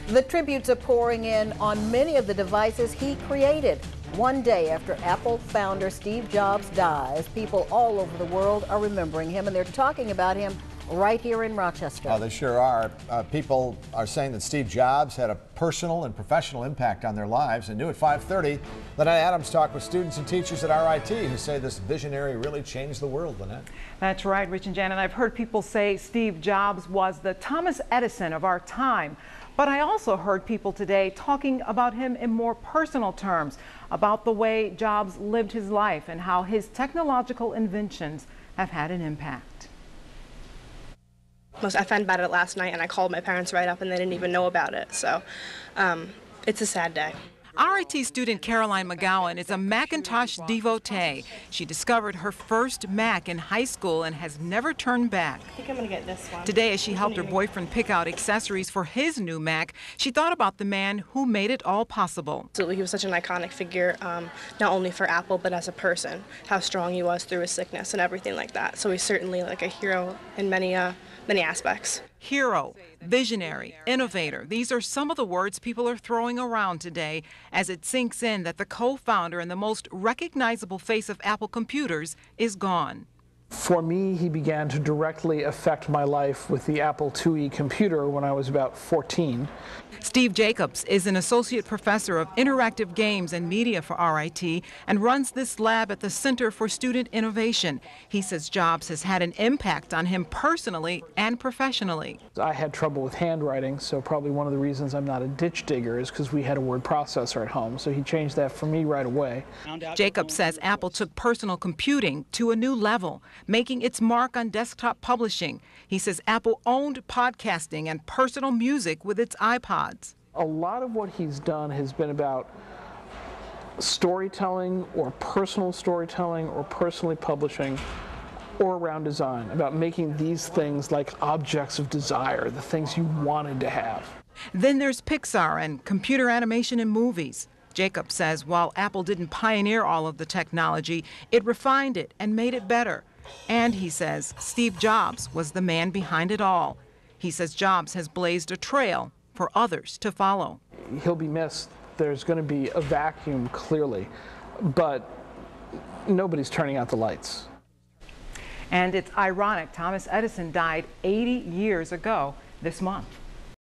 The tributes are pouring in on many of the devices he created. One day after Apple founder Steve Jobs dies, people all over the world are remembering him, and they're talking about him right here in Rochester. Oh, they sure are. People are saying that Steve Jobs had a personal and professional impact on their lives. And new at 5:30, Lynette Adams talked with students and teachers at RIT who say this visionary really changed the world, Lynette. That's right, Rich and Jan, and I've heard people say Steve Jobs was the Thomas Edison of our time. But I also heard people today talking about him in more personal terms, about the way Jobs lived his life and how his technological inventions have had an impact. I found about it last night and I called my parents right up and they didn't even know about it. So it's a sad day. RIT student Caroline McGowan is a Macintosh devotee. She discovered her first Mac in high school and has never turned back. I think I'm going to get this one. Today, as she helped her boyfriend pick out accessories for his new Mac, she thought about the man who made it all possible. Absolutely, he was such an iconic figure, not only for Apple, but as a person, how strong he was through his sickness and everything like that. So he's certainly like a hero in many aspects. Hero, visionary, innovator. These are some of the words people are throwing around today as it sinks in that the co-founder and the most recognizable face of Apple computers is gone. For me, he began to directly affect my life with the Apple IIe computer when I was about 14. Steve Jacobs is an associate professor of interactive games and media for RIT and runs this lab at the Center for Student Innovation. He says Jobs has had an impact on him personally and professionally. I had trouble with handwriting, so probably one of the reasons I'm not a ditch digger is because we had a word processor at home, so he changed that for me right away. Jacobs says Apple took personal computing to a new level, making its mark on desktop publishing. He says Apple owned podcasting and personal music with its iPods. A lot of what he's done has been about storytelling or personal storytelling or personally publishing or around design, about making these things like objects of desire, the things you wanted to have. Then there's Pixar and computer animation in movies. Jacobs says while Apple didn't pioneer all of the technology, it refined it and made it better. And he says Steve Jobs was the man behind it all. He says Jobs has blazed a trail for others to follow. He'll be missed. There's going to be a vacuum, clearly, but nobody's turning out the lights. And it's ironic, Thomas Edison died 80 years ago this month.